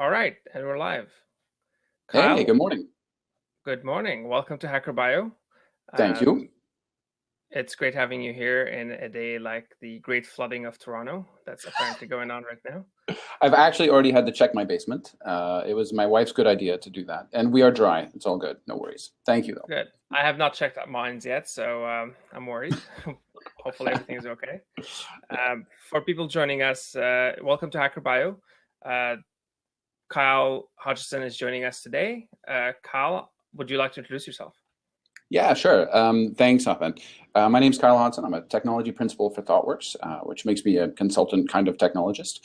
All right, and we're live. Hey, Kyle, good morning. good morning. Welcome to Hacker Bio. Thank you. Um, it's great having you here in a day like the great flooding of Toronto that's apparently going on right now. I've actually already had to check my basement. It was my wife's good idea to do that. And we are dry. It's all good. No worries. Thank you, though. Good. I have not checked out mines yet, so I'm worried. Hopefully everything is okay. For people joining us, welcome to Hacker Bio. Uh, Kyle Hodgson is joining us today. Kyle, would you like to introduce yourself? Yeah, sure. Thanks, Ahmed. My name's Kyle Hodgson. I'm a technology principal for ThoughtWorks, which makes me a consultant kind of technologist.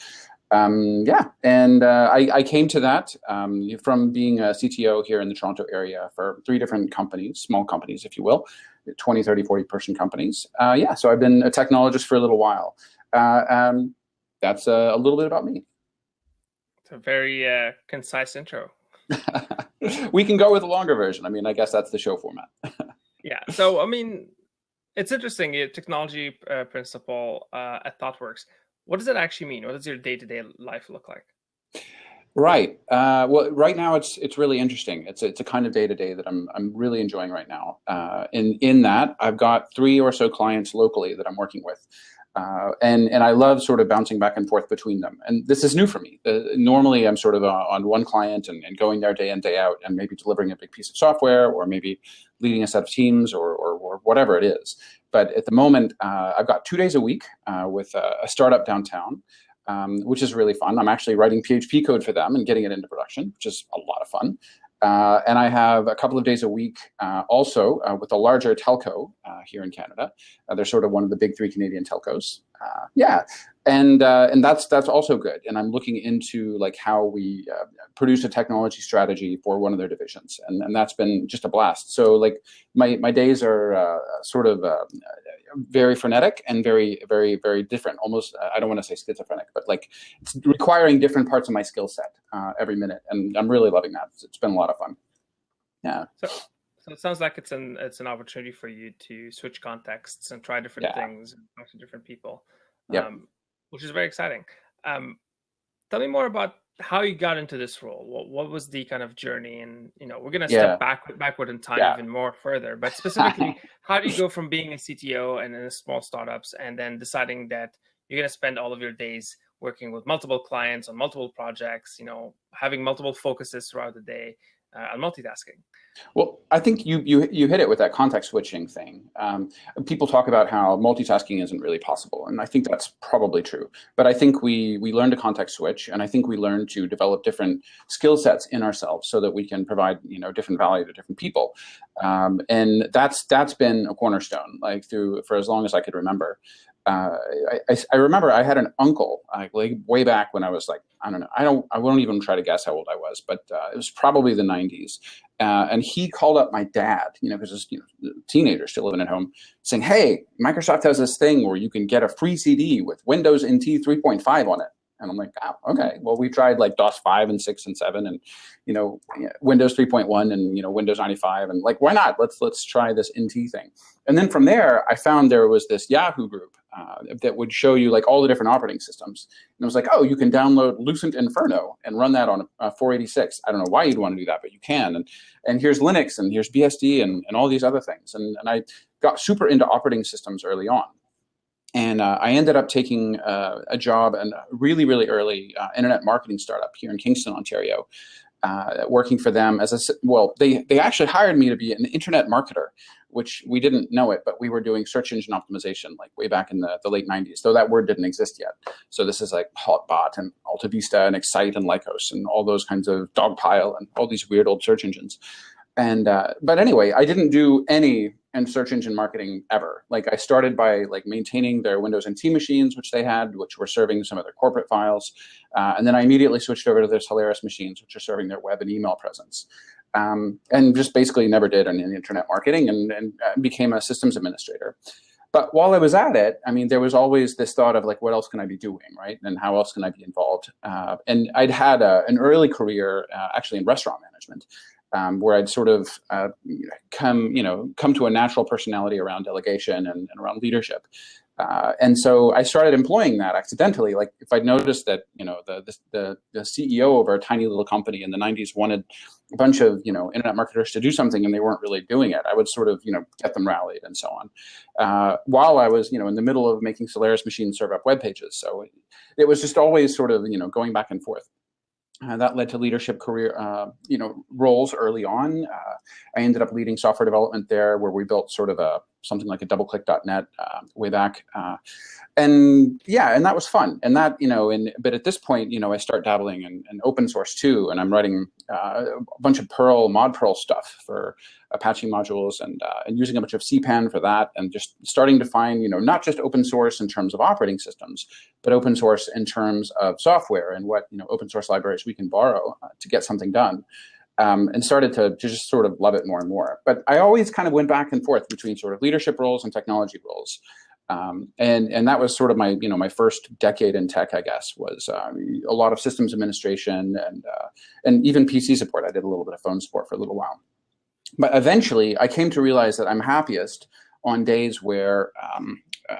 Yeah, and I came to that from being a CTO here in the Toronto area for three different companies, small companies, if you will, 20, 30, 40 person companies. Yeah, so I've been a technologist for a little while. That's a little bit about me. It's a very concise intro. We can go with a longer version. I mean, I guess that's the show format. Yeah. So, I mean, it's interesting. Your technology principle at ThoughtWorks. What does it actually mean? What does your day-to-day life look like? Right. Well, right now it's really interesting. It's a kind of day to day that I'm really enjoying right now. In that I've got three or so clients locally that I'm working with, and I love sort of bouncing back and forth between them. And this is new for me. Normally I'm sort of on one client and going there day in day out and maybe delivering a big piece of software or maybe leading a set of teams or whatever it is. But at the moment, I've got 2 days a week with a startup downtown, which is really fun. I'm actually writing PHP code for them and getting it into production, which is a lot of fun. And I have a couple of days a week also with a larger telco here in Canada. They're sort of one of the big three Canadian telcos. Yeah, and that's also good. And I'm looking into like how we produce a technology strategy for one of their divisions, and that's been just a blast. So like my days are sort of very frenetic and very different. Almost I don't want to say schizophrenic, but like it's requiring different parts of my skill set every minute, and I'm really loving that. It's been a lot of fun. Yeah, So, so it sounds like it's an opportunity for you to switch contexts and try different yeah, things and talk to different people, yep, which is very exciting. Um, Tell me more about how you got into this role. What was the kind of journey? And we're gonna step yeah, backward in time yeah. even more further. But specifically, how do you go from being a CTO and in a small startups and then deciding that you're gonna spend all of your days working with multiple clients on multiple projects? Having multiple focuses throughout the day and multitasking. Well, I think you hit it with that context switching thing. People talk about how multitasking isn't really possible, and I think that's probably true. But I think we learn to context switch, and I think we learn to develop different skill sets in ourselves so that we can provide different value to different people. And that's been a cornerstone like through for as long as I could remember. Uh, I remember I had an uncle like way back when I was like I won't even try to guess how old I was, but it was probably the 90s. And he called up my dad, because this teenager still living at home, saying, "Hey, Microsoft has this thing where you can get a free CD with Windows NT 3.5 on it." And I'm like, "Oh, okay. Well, we tried like DOS 5 and 6 and 7, and Windows 3.1 and Windows 95, and like, why not? Let's try this NT thing." And then from there, I found there was this Yahoo group that would show you like all the different operating systems. And it was like, oh, you can download Lucent Inferno and run that on a 486. I don't know why you'd want to do that, but you can. And here's Linux and here's BSD and all these other things. And I got super into operating systems early on. And I ended up taking a job in a really, really early internet marketing startup here in Kingston, Ontario, working for them they actually hired me to be an internet marketer, which we didn't know it, but we were doing search engine optimization like way back in the late 90s, though that word didn't exist yet. So this is like Hotbot and AltaVista and Excite and Lycos and all those kinds of Dogpile and all these weird old search engines. And but anyway, I didn't do any in search engine marketing ever. Like I started by like maintaining their Windows NT machines, which they had, which were serving some of their corporate files, and then I immediately switched over to their Solaris machines, which are serving their web and email presence, and just basically never did any internet marketing and became a systems administrator. But while I was at it, I mean, there was always this thought of like, what else can I be doing, right? And how else can I be involved? And I'd had an early career actually in restaurant management, where I'd sort of come to a natural personality around delegation and around leadership. And so I started employing that accidentally. Like if I noticed that, the CEO of our tiny little company in the 90s wanted a bunch of, internet marketers to do something and they weren't really doing it, I would sort of, get them rallied and so on. While I was, in the middle of making Solaris machines serve up web pages. So it was just always sort of, going back and forth. That led to leadership career, roles early on. I ended up leading software development there, where we built sort of something like a DoubleClick.net way back, and that was fun. And that, but at this point, I start dabbling in open source too, and I'm writing a bunch of mod Perl stuff for Apache modules, and using a bunch of CPAN for that, and just starting to find, not just open source in terms of operating systems, but open source in terms of software and what, open source libraries we can borrow to get something done. And started to just sort of love it more and more. But I always kind of went back and forth between sort of leadership roles and technology roles. And that was sort of my, my first decade in tech, I guess, was a lot of systems administration and even PC support. I did a little bit of phone support for a little while. But eventually, I came to realize that I'm happiest on days where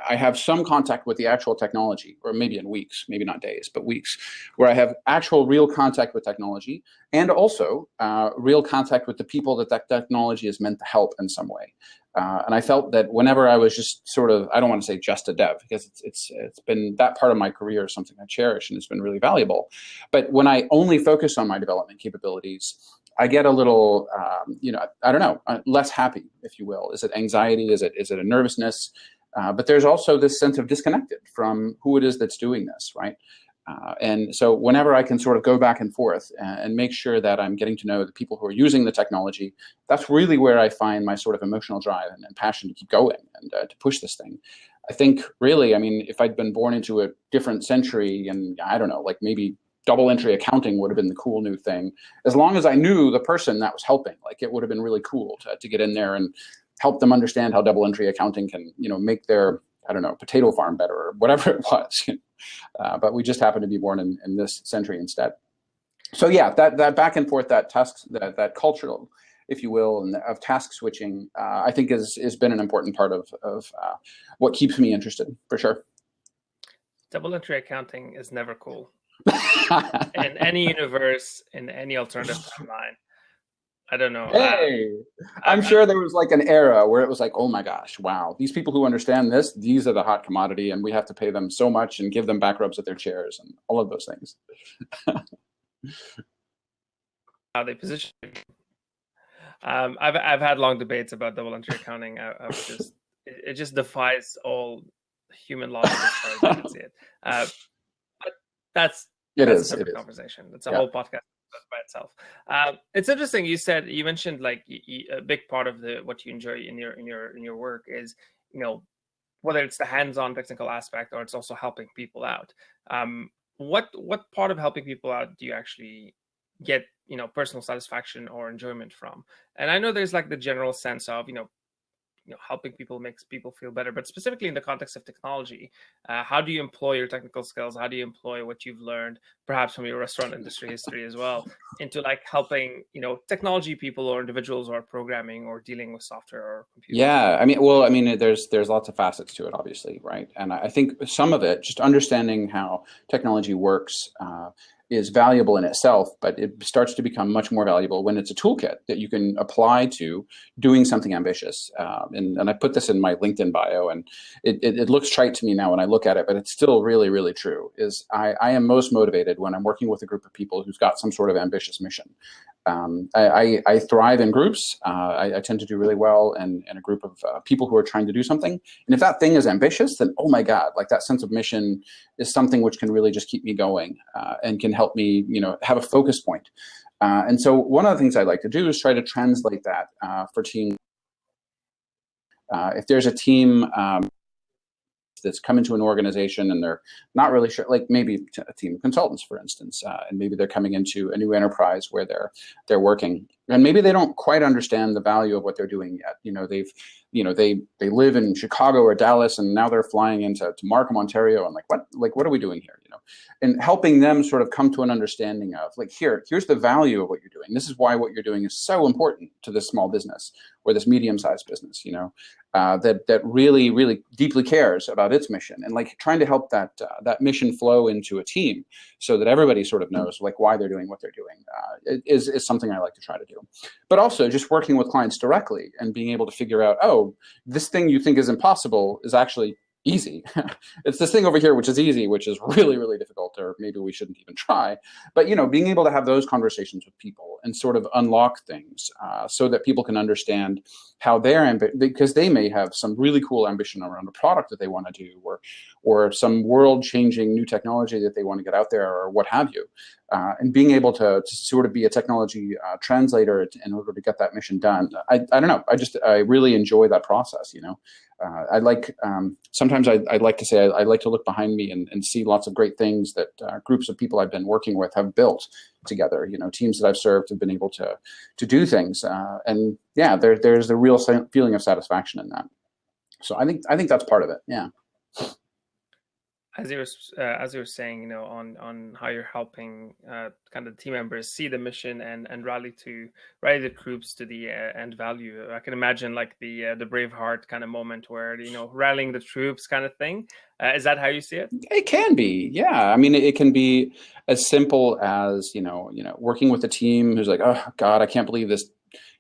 I have some contact with the actual technology, or maybe in weeks, maybe not days, but weeks, where I have actual real contact with technology, and also real contact with the people that technology is meant to help in some way. And I felt that whenever I was just sort of, I don't want to say just a dev, because it's been that part of my career is something I cherish and it's been really valuable. But when I only focus on my development capabilities, I get a little, I don't know, less happy, if you will. Is it anxiety? Is it a nervousness? But there's also this sense of disconnected from who it is that's doing this, right? And so whenever I can sort of go back and forth and make sure that I'm getting to know the people who are using the technology, that's really where I find my sort of emotional drive and passion to keep going and to push this thing. I think really, I mean, if I'd been born into a different century, and I don't know, like maybe double entry accounting would have been the cool new thing. As long as I knew the person that was helping, like it would have been really cool to get in there and help them understand how double entry accounting can, make their, I don't know, potato farm better or whatever it was. But we just happen to be born in this century instead. So yeah, that back and forth, that cultural, if you will, and of task switching, I think has been an important part of what keeps me interested, for sure. Double entry accounting is never cool. In any universe, in any alternative timeline. I don't know. Hey, I'm sure there was like an era where it was like, oh my gosh, wow, these people who understand this, these are the hot commodity, and we have to pay them so much and give them back rubs at their chairs and all of those things. How they position. I've had long debates about double entry accounting. It just defies all human logic as far as I can see it. But that's a separate conversation. It's a whole podcast by itself. It's interesting. You mentioned like a big part of what you enjoy in your work is, whether it's the hands-on technical aspect or it's also helping people out. What part of helping people out do you actually get, personal satisfaction or enjoyment from? And I know there's like the general sense of, helping people makes people feel better, but specifically in the context of technology, how do you employ your technical skills? How do you employ what you've learned, perhaps from your restaurant industry history as well, into like helping, technology people or individuals who are programming or dealing with software or computers? Yeah, I mean, there's lots of facets to it, obviously, right? And I think some of it, just understanding how technology works, is valuable in itself, but it starts to become much more valuable when it's a toolkit that you can apply to doing something ambitious. And I put this in my LinkedIn bio, and it looks trite to me now when I look at it, but it's still really, really true, is I am most motivated when I'm working with a group of people who's got some sort of ambitious mission. I thrive in groups. I tend to do really well in a group of people who are trying to do something. And if that thing is ambitious, then, oh my God, like that sense of mission is something which can really just keep me going and can help me, have a focus point. And so one of the things I like to do is try to translate that for teams. If there's a team that's come into an organization and they're not really sure, like maybe a team of consultants, for instance, and maybe they're coming into a new enterprise where they're working, and maybe they don't quite understand the value of what they're doing yet. they live in Chicago or Dallas, and now they're flying into Markham, Ontario, and what are we doing here? And helping them sort of come to an understanding of here's the value of what you're doing. This is why what you're doing is so important to this small business or this medium-sized business, that really, really deeply cares about its mission, and trying to help that mission flow into a team so that everybody sort of knows why they're doing what they're doing is something I like to try to do. But also just working with clients directly and being able to figure out, oh, this thing you think is impossible is actually easy. It's this thing over here which is easy, which is really, really difficult, or maybe we shouldn't even try. But being able to have those conversations with people and sort of unlock things so that people can understand how because they may have some really cool ambition around a product that they want to do, or some world-changing new technology that they want to get out there, or what have you. And being able to sort of be a technology translator in order to get that mission done. I don't know. I really enjoy that process. I like sometimes I'd like to say I like to look behind me and see lots of great things that groups of people I've been working with have built together. Teams that I've served have been able to do things, and yeah, there's a real feeling of satisfaction in that. So I think that's part of it. Yeah. As you were saying, on how you're helping kind of the team members see the mission and rally the troops to the end value. I can imagine the Braveheart kind of moment where rallying the troops kind of thing. Is that how you see it? It can be, yeah. I mean, it can be as simple as working with a team who's like, oh God, I can't believe this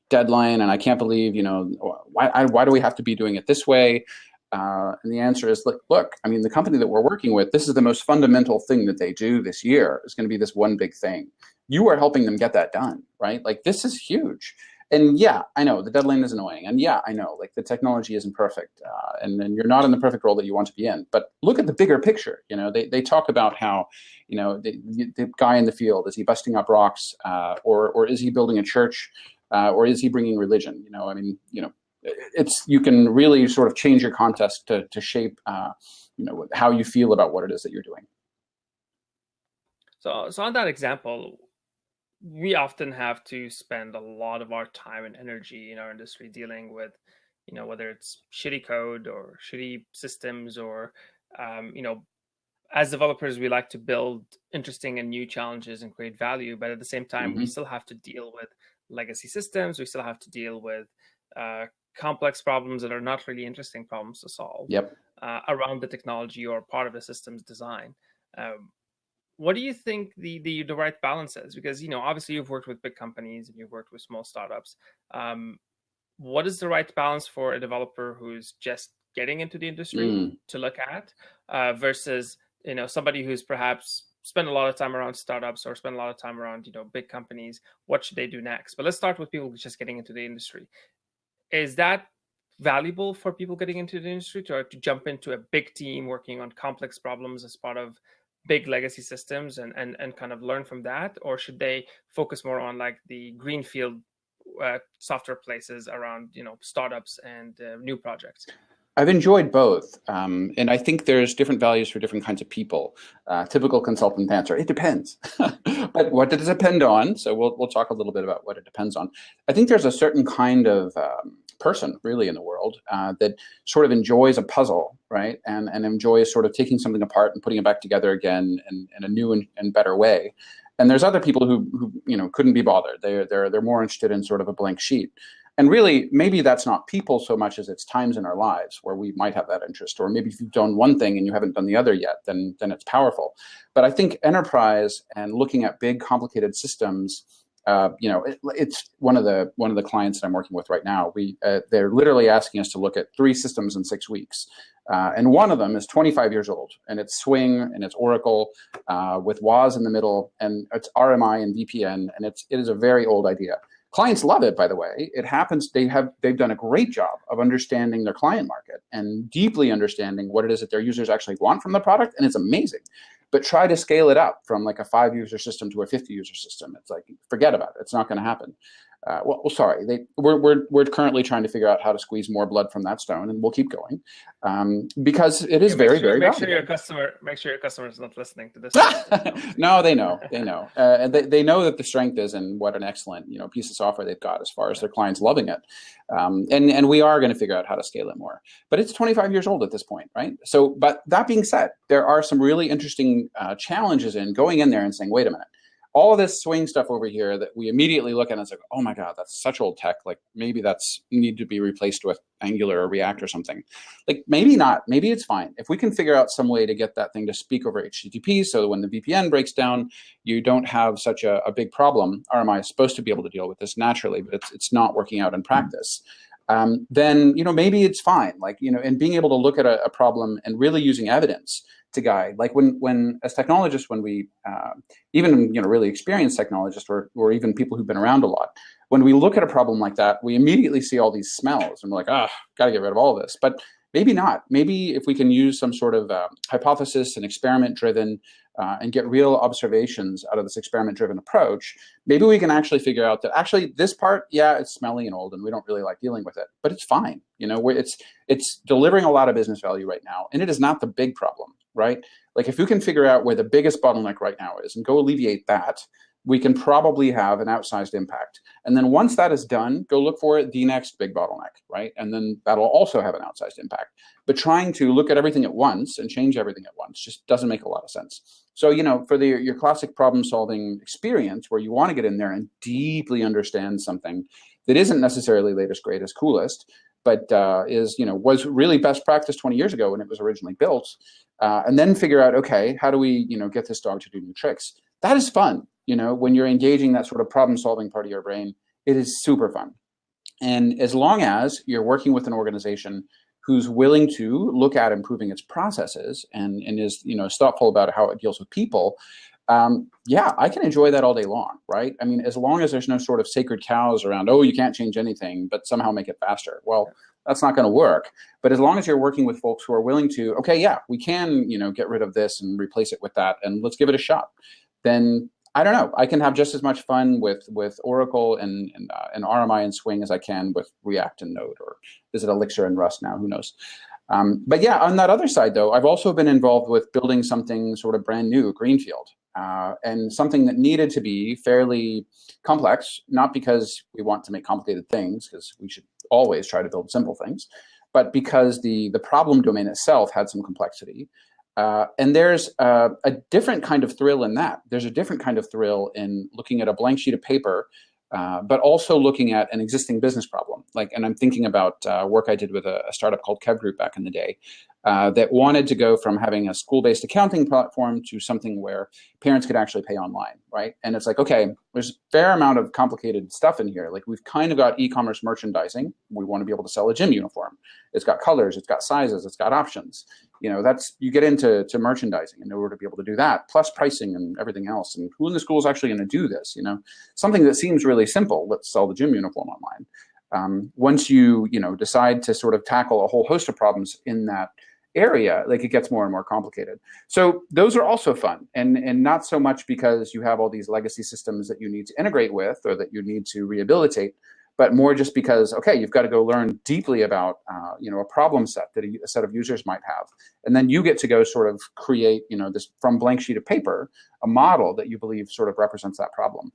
deadline, and I can't believe why do we have to be doing it this way? And the answer is, look, I mean, the company that we're working with, this is the most fundamental thing that they do this year is going to be this one big thing. You are helping them get that done, right? This is huge. And yeah, I know the deadline is annoying. And yeah, I know the technology isn't perfect. And you're not in the perfect role that you want to be in. But look at the bigger picture. They talk about how, the guy in the field, is he busting up rocks, or is he building a church, or is he bringing religion? You can really sort of change your context to shape, how you feel about what it is that you're doing. So on that example, we often have to spend a lot of our time and energy in our industry dealing with, whether it's shitty code or shitty systems, or, as developers, we like to build interesting and new challenges and create value. But at the same time, we still have to deal with legacy systems. We still have to deal with complex problems that are not really interesting problems to solve. Yep. Around the technology or part of the system's design. What do you think the right balance is? Because obviously you've worked with big companies and you've worked with small startups. What is the right balance for a developer who's just getting into the industry to look at versus somebody who's perhaps spend a lot of time around startups or spend a lot of time around big companies? What should they do next? But let's start with people who's just getting into the industry. Is that valuable for people getting into the industry to jump into a big team working on complex problems as part of big legacy systems and kind of learn from that? Or should they focus more on the greenfield software places around startups and new projects? I've enjoyed both, and I think there's different values for different kinds of people. Typical consultant answer: it depends. But what does it depend on? So we'll talk a little bit about what it depends on. I think there's a certain kind of person really in the world that sort of enjoys a puzzle, right, and enjoys sort of taking something apart and putting it back together again in a new and better way. And there's other people who couldn't be bothered. They're more interested in sort of a blank sheet. And really, maybe that's not people so much as it's times in our lives where we might have that interest. Or maybe if you've done one thing and you haven't done the other yet, then it's powerful. But I think enterprise and looking at big, complicated systems, it's one of the clients that I'm working with right now. They're literally asking us to look at 3 systems in 6 weeks. And one of them is 25 years old, and it's Swing and it's Oracle with WAS in the middle, and it's RMI and VPN, and it is a very old idea. Clients love it, by the way. It happens they've done a great job of understanding their client market and deeply understanding what it is that their users actually want from the product, and it's amazing. But try to scale it up from a 5-user system to a 50-user system. It's forget about it. It's not going to happen. Sorry, we're currently trying to figure out how to squeeze more blood from that stone, and we'll keep going, because it is very make valuable. Make sure your customer is not listening to this. No, they know, and they know that the strength is in what an excellent piece of software they've got as far as their clients loving it, and we are going to figure out how to scale it more. But it's 25 years old at this point, right? So, but that being said, there are some really interesting challenges in going in there and saying, wait a minute. All of this swing stuff over here that we immediately look at and it's like, oh my God, that's such old tech. Like maybe that's need to be replaced with Angular or React or something. Like maybe not, maybe it's fine. If we can figure out some way to get that thing to speak over HTTP so that when the VPN breaks down, you don't have such a big problem. RMI is supposed to be able to deal with this naturally, but it's not working out in practice. Then maybe it's fine. Like and being able to look at a problem and really using evidence to guide. Like when as technologists, when we even really experienced technologists or even people who've been around a lot, when we look at a problem like that, we immediately see all these smells and we're like, got to get rid of all of this. But maybe not. Maybe if we can use some sort of hypothesis and experiment driven and get real observations out of this experiment driven approach, maybe we can actually figure out that actually this part, yeah, it's smelly and old and we don't really like dealing with it, but it's fine. It's delivering a lot of business value right now, and it is not the big problem, right? Like if you can figure out where the biggest bottleneck right now is and go alleviate that, we can probably have an outsized impact. And then once that is done, go look for the next big bottleneck, right? And then that'll also have an outsized impact. But trying to look at everything at once and change everything at once just doesn't make a lot of sense. So, for your classic problem solving experience where you want to get in there and deeply understand something that isn't necessarily latest, greatest, coolest, but was really best practice 20 years ago when it was originally built, and then figure out, okay, how do we, get this dog to do new tricks? That is fun. When you're engaging that sort of problem solving part of your brain, it is super fun. And as long as you're working with an organization who's willing to look at improving its processes and is, thoughtful about how it deals with people, yeah, I can enjoy that all day long, right? I mean, as long as there's no sort of sacred cows around, oh, you can't change anything, but somehow make it faster. Well, that's not going to work. But as long as you're working with folks who are willing to, okay, yeah, we can, get rid of this and replace it with that, and let's give it a shot, then I don't know. I can have just as much fun with Oracle and RMI and Swing as I can with React and Node, or is it Elixir and Rust now? Who knows? But yeah, on that other side, though, I've also been involved with building something sort of brand new, greenfield, and something that needed to be fairly complex, not because we want to make complicated things, because we should always try to build simple things, but because the problem domain itself had some complexity. And there's a different kind of thrill in that. There's a different kind of thrill in looking at a blank sheet of paper, but also looking at an existing business problem. And I'm thinking about work I did with a startup called Kev Group back in the day that wanted to go from having a school-based accounting platform to something where parents could actually pay online, right? And it's like, okay, there's a fair amount of complicated stuff in here. Like we've kind of got e-commerce merchandising. We want to be able to sell a gym uniform. It's got colors, it's got sizes, it's got options. You get into merchandising in order to be able to do that, plus pricing and everything else. And who in the school is actually going to do this? Something that seems really simple. Let's sell the gym uniform online. Once you decide to sort of tackle a whole host of problems in that area, it gets more and more complicated. So those are also fun, and not so much because you have all these legacy systems that you need to integrate with or that you need to rehabilitate, but more just because, okay, you've got to go learn deeply about, a problem set that a set of users might have. And then you get to go sort of create, this from blank sheet of paper, a model that you believe sort of represents that problem.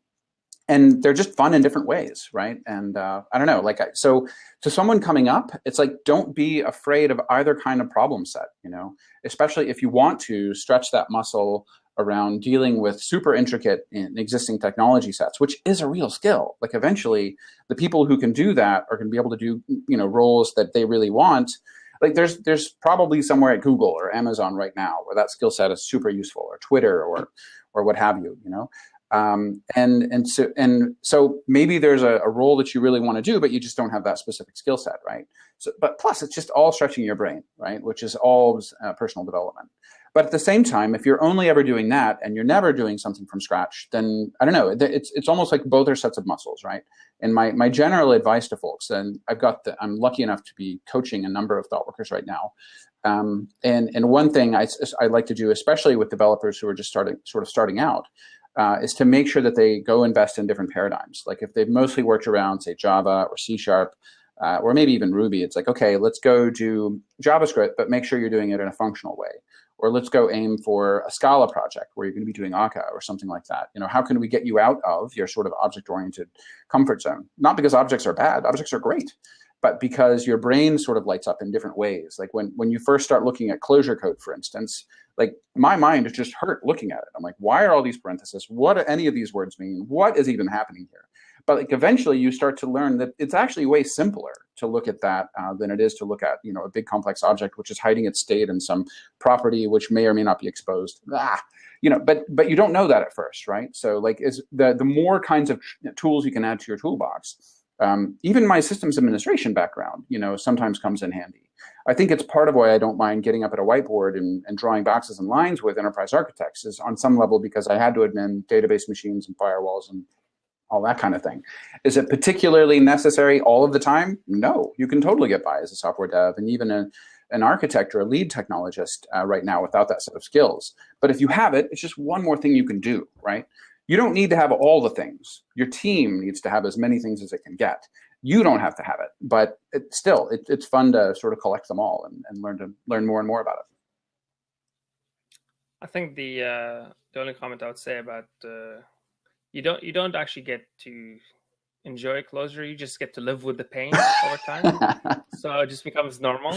And they're just fun in different ways, right? And I don't know, so to someone coming up, it's like, don't be afraid of either kind of problem set, especially if you want to stretch that muscle around dealing with super intricate existing technology sets, which is a real skill. Eventually, the people who can do that are going to be able to do, roles that they really want. There's probably somewhere at Google or Amazon right now where that skill set is super useful, or Twitter or what have you, So maybe there's a role that you really want to do, but you just don't have that specific skill set, right? So, but plus it's just all stretching your brain, right? Which is all personal development. But at the same time, if you're only ever doing that and you're never doing something from scratch, then I don't know, it's almost like both are sets of muscles, right? And my general advice to folks, and I'm lucky enough to be coaching a number of ThoughtWorkers right now. And one thing I like to do, especially with developers who are just starting out, is to make sure that they go invest in different paradigms. Like if they've mostly worked around, say, Java or C Sharp, or maybe even Ruby, it's like, okay, let's go do JavaScript, but make sure you're doing it in a functional way. Or let's go aim for a Scala project where you're going to be doing Akka or something like that. How can we get you out of your sort of object-oriented comfort zone? Not because objects are bad, objects are great, but because your brain sort of lights up in different ways. Like when you first start looking at closure code, for instance, like my mind is just hurt looking at it. I'm like, why are all these parentheses? What do any of these words mean? What is even happening here? But like eventually you start to learn that it's actually way simpler to look at that than it is to look at a big complex object which is hiding its state in some property which may or may not be exposed. But you don't know that at first, right? So like is the more kinds of tools you can add to your toolbox. Even my systems administration background, sometimes comes in handy. I think it's part of why I don't mind getting up at a whiteboard and drawing boxes and lines with enterprise architects is on some level because I had to admin database machines and firewalls and all that kind of thing. Is it particularly necessary all of the time? No, you can totally get by as a software dev and even an architect or a lead technologist right now without that set of skills. But if you have it, it's just one more thing you can do, right? You don't need to have all the things. Your team needs to have as many things as it can get. You don't have to have it, but it's fun to sort of collect them all and learn more and more about it. I think the only comment I would say about you don't actually get to enjoy closure. You just get to live with the pain over time. So it just becomes normal.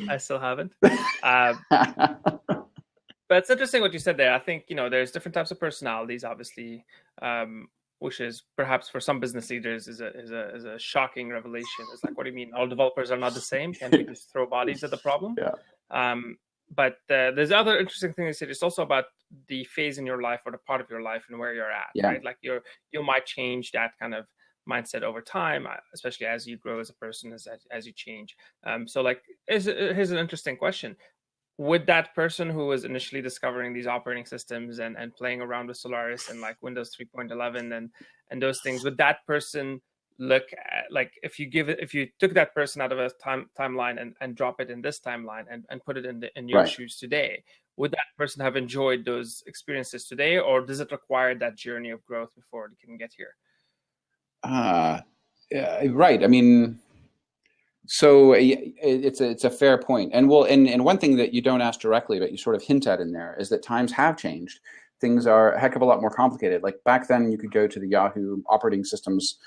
I still haven't. But it's interesting what you said there. I think, there's different types of personalities, obviously, which is perhaps for some business leaders is a shocking revelation. It's like, what do you mean? All developers are not the same? Can we just throw bodies at the problem? Yeah. But there's other interesting thing you said. It's also about the phase in your life or the part of your life and where you're at, right? Like you might change that kind of mindset over time, especially as you grow as a person, as you change. So like, here's an interesting question. Would that person who was initially discovering these operating systems and playing around with Solaris and like Windows 3.11 and those things, would that person look at, like, if you took that person out of a timeline and drop it in this timeline and put it in your shoes today, would that person have enjoyed those experiences today, or does it require that journey of growth before it can get here? Right. I mean, so it's a fair point. And one thing that you don't ask directly, but you sort of hint at in there is that times have changed. Things are a heck of a lot more complicated. Like back then you could go to the Yahoo operating systems,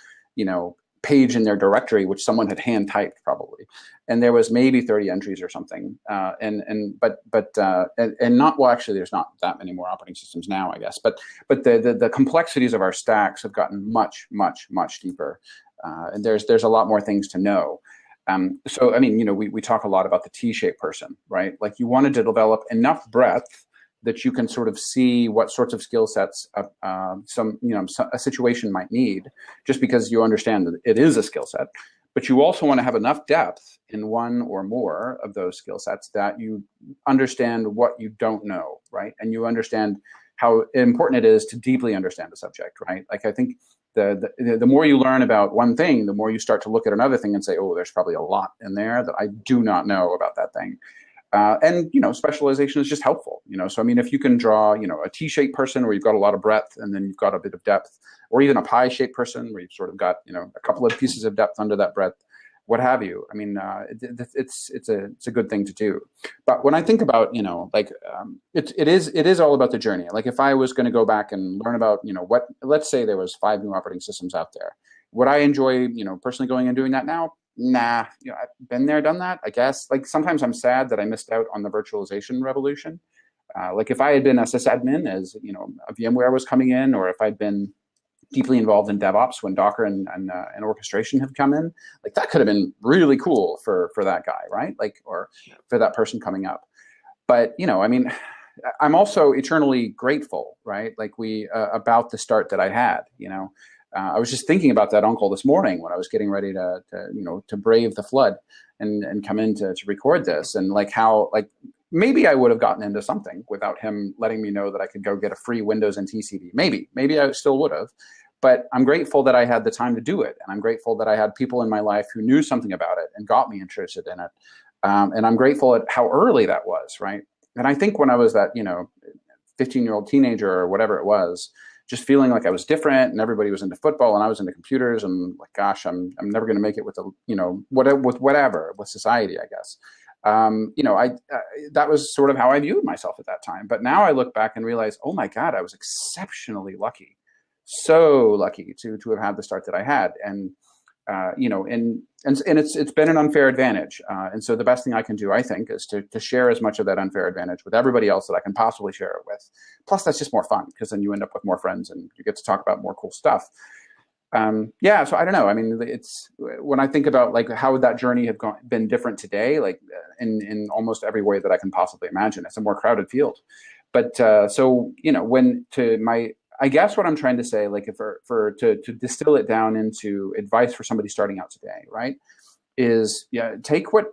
page in their directory, which someone had hand typed probably. And there was maybe 30 entries or something. But not, well, actually there's not that many more operating systems now, I guess. But the complexities of our stacks have gotten much, much, much deeper. And there's a lot more things to know. So, I mean, we talk a lot about the T-shaped person, right? Like you wanted to develop enough breadth that you can sort of see what sorts of skill sets a situation might need, just because you understand that it is a skill set. But you also want to have enough depth in one or more of those skill sets that you understand what you don't know, right? And you understand how important it is to deeply understand the subject, right? Like I think the more you learn about one thing, the more you start to look at another thing and say, oh, there's probably a lot in there that I do not know about that thing. And specialization is just helpful. So I mean, if you can draw, a T-shaped person where you've got a lot of breadth and then you've got a bit of depth, or even a pie-shaped person where you've sort of got, a couple of pieces of depth under that breadth, what have you. I mean, it's a good thing to do. But when I think about, it is all about the journey. Like if I was going to go back and learn about, let's say there was 5 new operating systems out there, would I enjoy, personally going and doing that now? Nah, I've been there, done that, I guess. Like sometimes I'm sad that I missed out on the virtualization revolution. Like if I had been a sysadmin as, a VMware was coming in, or if I'd been deeply involved in DevOps when Docker and orchestration have come in, like that could have been really cool for that guy, right? Like, or for that person coming up. But, I mean, I'm also eternally grateful, right? Like about the start that I had, I was just thinking about that uncle this morning when I was getting ready to brave the flood and come in to record this, and like how, like, maybe I would have gotten into something without him letting me know that I could go get a free Windows and TCD. Maybe I still would have, but I'm grateful that I had the time to do it. And I'm grateful that I had people in my life who knew something about it and got me interested in it. And I'm grateful at how early that was, right? And I think when I was that, 15-year-old teenager or whatever it was, just feeling like I was different and everybody was into football and I was into computers and like, gosh, I'm never going to make it with the, whatever, with society, I guess. That was sort of how I viewed myself at that time. But now I look back and realize, oh my God, I was exceptionally lucky, so lucky to have had the start that I had. And it's been an unfair advantage. And so the best thing I can do, I think, is to share as much of that unfair advantage with everybody else that I can possibly share it with. Plus, that's just more fun because then you end up with more friends and you get to talk about more cool stuff. So I don't know. I mean, it's when I think about like how would that journey have been different today, like in almost every way that I can possibly imagine. It's a more crowded field. But I guess what I'm trying to say, like to distill it down into advice for somebody starting out today, right, is take what,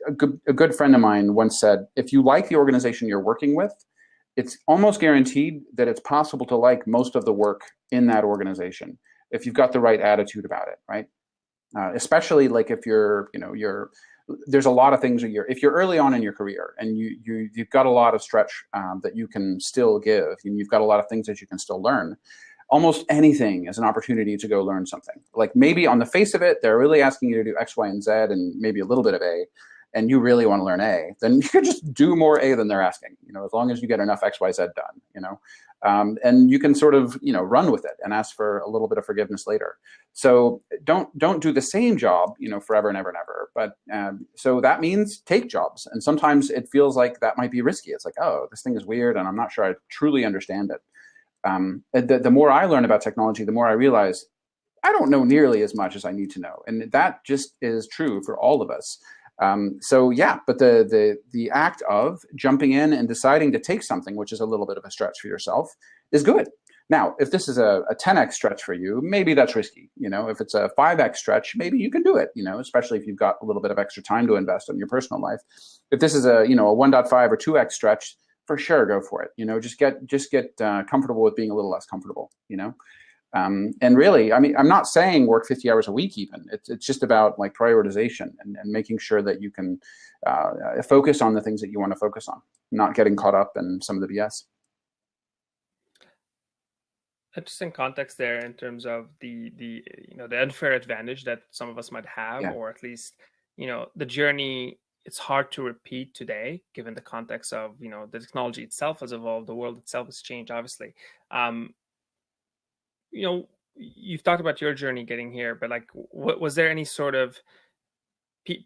a good friend of mine once said, if you like the organization you're working with, it's almost guaranteed that it's possible to like most of the work in that organization if you've got the right attitude about it, right? Especially like if there's a lot of things if you're early on in your career and you've got a lot of stretch that you can still give, and you've got a lot of things that you can still learn. Almost anything is an opportunity to go learn something. Like maybe on the face of it, they're really asking you to do X, Y, and Z, and maybe a little bit of A, and you really want to learn A, then you could just do more A than they're asking, as long as you get enough X, Y, Z done, and you can sort of, run with it and ask for a little bit of forgiveness later. So don't do the same job, forever and ever and ever. But so that means take jobs. And sometimes it feels like that might be risky. It's like, oh, this thing is weird and I'm not sure I truly understand it. The more I learn about technology, the more I realize I don't know nearly as much as I need to know. And that just is true for all of us. But the act of jumping in and deciding to take something, which is a little bit of a stretch for yourself, is good. Now, if this is a 10x stretch for you, maybe that's risky. If it's a 5x stretch, maybe you can do it, especially if you've got a little bit of extra time to invest in your personal life. If this is a 1.5 or 2x stretch, for sure, go for it. Just get comfortable with being a little less comfortable, and really, I mean, I'm not saying work 50 hours a week even. It's just about like prioritization and making sure that you can focus on the things that you want to focus on, not getting caught up in some of the BS. Interesting context there in terms of the unfair advantage that some of us might have, or at least, the journey. It's hard to repeat today, given the context of, the technology itself has evolved, the world itself has changed, obviously. You've talked about your journey getting here, but like, was there any sort of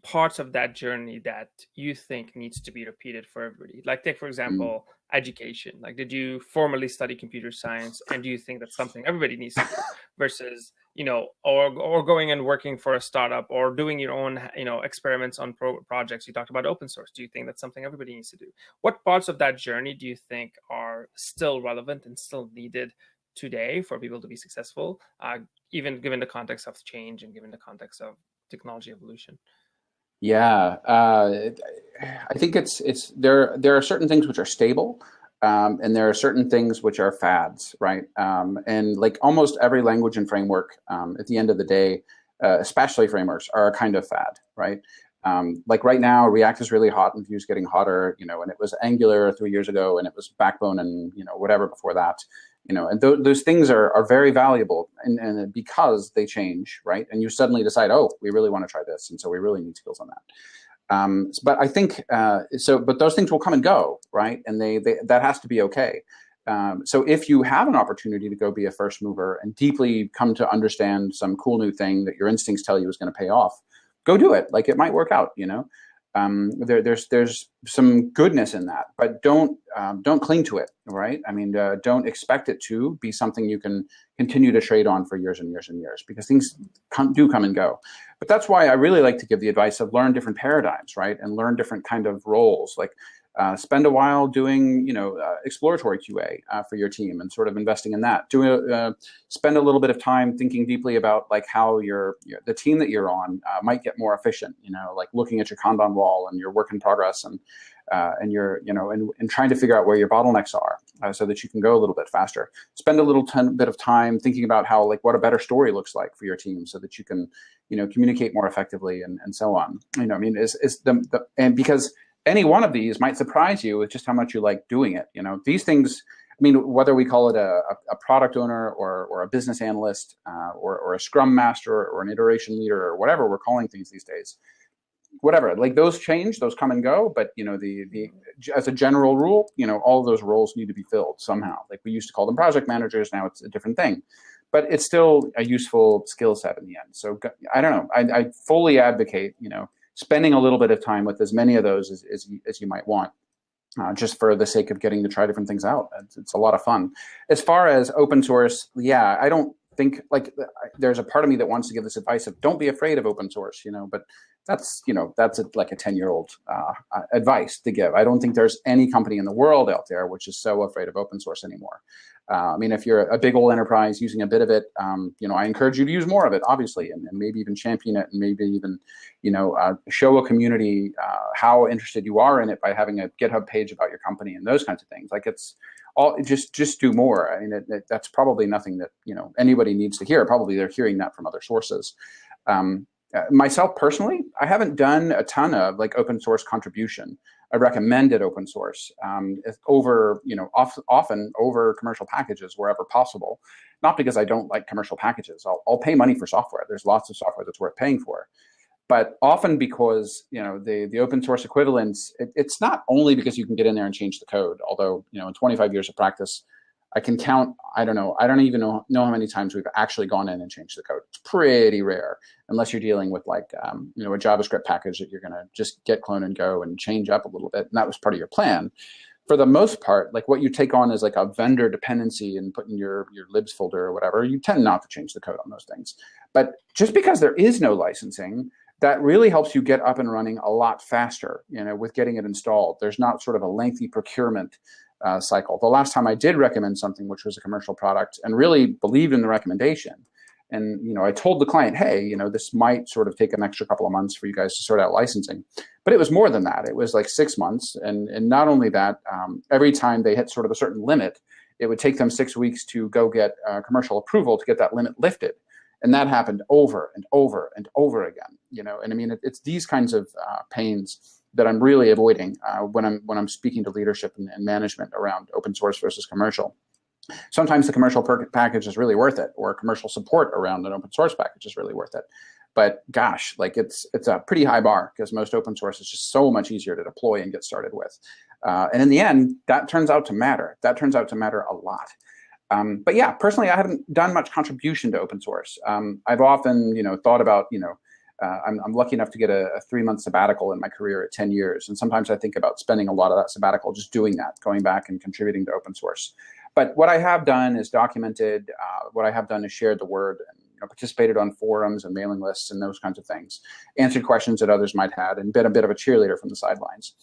parts of that journey that you think needs to be repeated for everybody? Like, take, for example, education. Like, did you formally study computer science, and do you think that's something everybody needs to do versus, or going and working for a startup or doing your own, experiments on projects? You talked about open source. Do you think that's something everybody needs to do? What parts of that journey do you think are still relevant and still needed today for people to be successful, even given the context of change and given the context of technology evolution? Yeah, I think there are certain things which are stable, and there are certain things which are fads, right? And like almost every language and framework, at the end of the day, especially frameworks, are a kind of fad, right? Like right now, React is really hot and Vue's getting hotter, and it was Angular 3 years ago, and it was Backbone and whatever before that. And those things are very valuable, and because they change, right? And you suddenly decide, oh, we really want to try this, and so we really need skills on that. But I think but those things will come and go, right? And that has to be okay. So if you have an opportunity to go be a first mover and deeply come to understand some cool new thing that your instincts tell you is going to pay off, go do it. Like, it might work out, there's some goodness in that, but don't cling to it, right? I mean, don't expect it to be something you can continue to trade on for years and years and years, because things do come and go. But that's why I really like to give the advice of learn different paradigms, right? And learn different kind of roles. Like, spend a while doing, exploratory QA for your team and sort of investing in that. Spend a little bit of time thinking deeply about like how the team that you're on might get more efficient. Like looking at your Kanban wall and your work in progress and trying to figure out where your bottlenecks are so that you can go a little bit faster. Spend a little bit of time thinking about how, like, what a better story looks like for your team so that you can, communicate more effectively and so on. And because any one of these might surprise you with just how much you like doing it. You know, these things, I mean, whether we call it a product owner or a business analyst or a scrum master or an iteration leader or whatever we're calling things these days, whatever, like those change, those come and go. But, you know, the as a general rule, you know, all of those roles need to be filled somehow. Like we used to call them project managers. Now it's a different thing, but it's still a useful skill set in the end. So I don't know. I fully advocate, you know, spending a little bit of time with as many of those as you might want. Just for the sake of getting to try different things out. It's a lot of fun. As far as open source, yeah, I don't think, like, there's a part of me that wants to give this advice of don't be afraid of open source, you know, but that's, you know, that's like a 10-year-old advice to give. I don't think there's any company in the world out there which is so afraid of open source anymore. I mean, if you're a big old enterprise using a bit of it, you know, I encourage you to use more of it, obviously, and maybe even champion it, and maybe even, you know, show a community how interested you are in it by having a GitHub page about your company and those kinds of things. Like, it's all just do more. I mean, that's probably nothing that, you know, anybody needs to hear. Probably they're hearing that from other sources. Myself personally, I haven't done a ton of like open source contribution. I recommended open source over, you know, often over commercial packages wherever possible. Not because I don't like commercial packages. I'll pay money for software. There's lots of software that's worth paying for. But often because, you know, the open source equivalents, it's not only because you can get in there and change the code. Although, you know, in 25 years of practice, I can count, I don't even know how many times we've actually gone in and changed the code. It's pretty rare, unless you're dealing with like, you know, a JavaScript package that you're going to just get clone and go and change up a little bit. And that was part of your plan. For the most part, like what you take on is like a vendor dependency and put in your libs folder or whatever, you tend not to change the code on those things. But just because there is no licensing, that really helps you get up and running a lot faster, you know, with getting it installed. There's not sort of a lengthy procurement cycle. The last time I did recommend something, which was a commercial product, and really believed in the recommendation, and, you know, I told the client, hey, you know, this might sort of take an extra couple of months for you guys to sort out licensing, but it was more than that. It was like 6 months, and not only that, every time they hit sort of a certain limit, it would take them 6 weeks to go get commercial approval to get that limit lifted. And that happened over and over and over again, you know. And I mean, it's these kinds of pains that I'm really avoiding when I'm speaking to leadership and management around open source versus commercial. Sometimes the commercial package is really worth it, or commercial support around an open source package is really worth it. But gosh, like it's a pretty high bar, because most open source is just so much easier to deploy and get started with. And in the end, that turns out to matter. That turns out to matter a lot. But yeah, personally, I haven't done much contribution to open source. I've often, you know, thought about, you know, I'm lucky enough to get a 3-month sabbatical in my career at 10 years. And sometimes I think about spending a lot of that sabbatical just doing that, going back and contributing to open source. But what I have done is documented. What I have done is shared the word, and, you know, participated on forums and mailing lists and those kinds of things, answered questions that others might have, and been a bit of a cheerleader from the sidelines.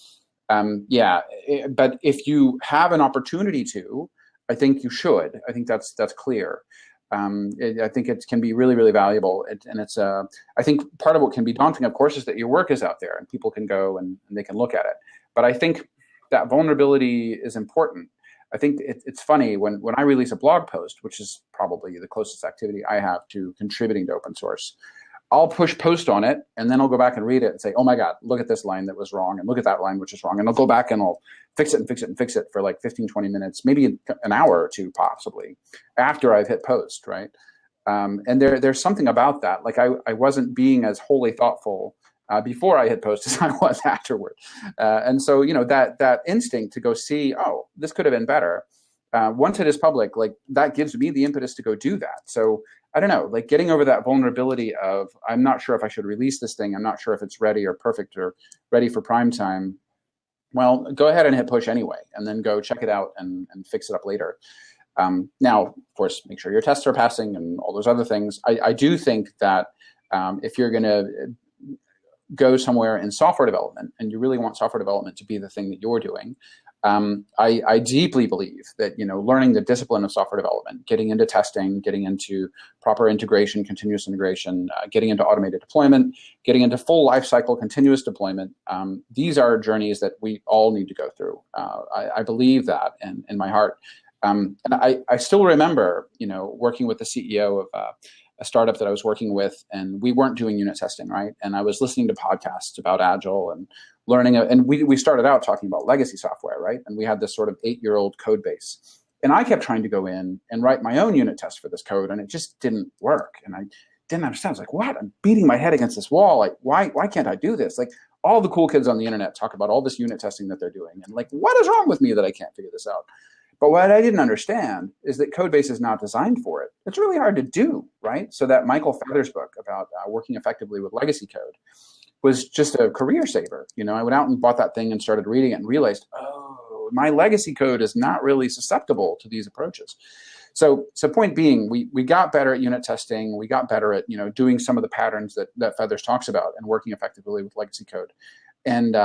But if you have an opportunity to, I think you should. I think that's clear. I think it can be really, really valuable. And it's, I think part of what can be daunting, of course, is that your work is out there and people can go and they can look at it. But I think that vulnerability is important. I think it's funny when I release a blog post, which is probably the closest activity I have to contributing to open source, I'll push post on it, and then I'll go back and read it and say, oh my God, look at this line that was wrong, and look at that line which is wrong. And I'll go back and I'll fix it and fix it and fix it for like 15, 20 minutes, maybe an hour or two possibly, after I've hit post, right? And there's something about that. Like I wasn't being as wholly thoughtful before I hit post as I was afterward. And so, you know, that instinct to go see, oh, this could have been better. Once it is public, like that gives me the impetus to go do that. So I don't know, like getting over that vulnerability of, I'm not sure if I should release this thing. I'm not sure if it's ready or perfect or ready for prime time. Well, go ahead and hit push anyway, and then go check it out and fix it up later. Now, of course, make sure your tests are passing and all those other things. I do think that if you're going to go somewhere in software development and you really want software development to be the thing that you're doing, I deeply believe that, you know, learning the discipline of software development, getting into testing, getting into proper integration, continuous integration, getting into automated deployment, getting into full lifecycle continuous deployment, these are journeys that we all need to go through. I believe that in my heart. And I still remember, you know, working with the CEO of a startup that I was working with, and we weren't doing unit testing, right? And I was listening to podcasts about Agile and learning, and we started out talking about legacy software, right? And we had this sort of 8-year-old code base. And I kept trying to go in and write my own unit test for this code, and it just didn't work. And I didn't understand. I was like, what? I'm beating my head against this wall. Like, why can't I do this? Like, all the cool kids on the internet talk about all this unit testing that they're doing. And like, what is wrong with me that I can't figure this out? But what I didn't understand is that Codebase is not designed for it. It's really hard to do, right? So that Michael Feather's book about working effectively with legacy code was just a career saver. You know, I went out and bought that thing and started reading it and realized, oh, my legacy code is not really susceptible to these approaches. So point being, we got better at unit testing. We got better at, you know, doing some of the patterns that Feathers talks about and working effectively with legacy code. And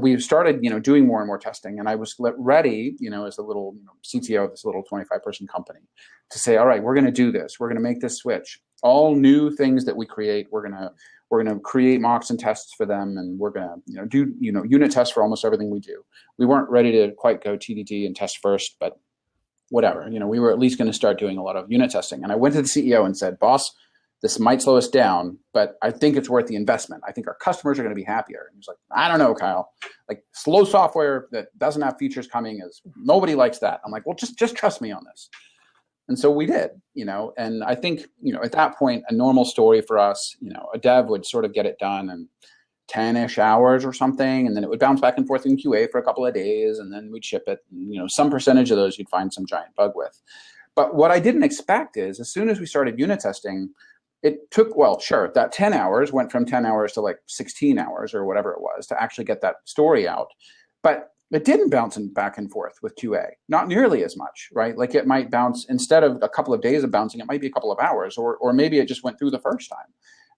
we started, you know, doing more and more testing. And I was ready, you know, as a little CTO of this little 25-person company, to say, all right, we're going to do this. We're going to make this switch. All new things that we create, we're going to create mocks and tests for them, and we're going to, you know, do, you know, unit tests for almost everything we do. We weren't ready to quite go TDD and test first, but whatever, you know, we were at least going to start doing a lot of unit testing. And I went to the CEO and said, boss, this might slow us down, but I think it's worth the investment. I think our customers are going to be happier. And he's like, I don't know, Kyle. Like, slow software that doesn't have features coming is, nobody likes that. I'm like, well, just trust me on this. And so we did, you know, and I think, you know, at that point, a normal story for us, you know, a dev would sort of get it done in 10-ish hours or something, and then it would bounce back and forth in QA for a couple of days, and then we'd ship it. And, you know, some percentage of those you'd find some giant bug with. But what I didn't expect is, as soon as we started unit testing, it took, well, sure, that 10 hours went from 10 hours to like 16 hours or whatever it was to actually get that story out. But it didn't bounce back and forth with QA, not nearly as much, right? Like, it might bounce, instead of a couple of days of bouncing, it might be a couple of hours, or maybe it just went through the first time,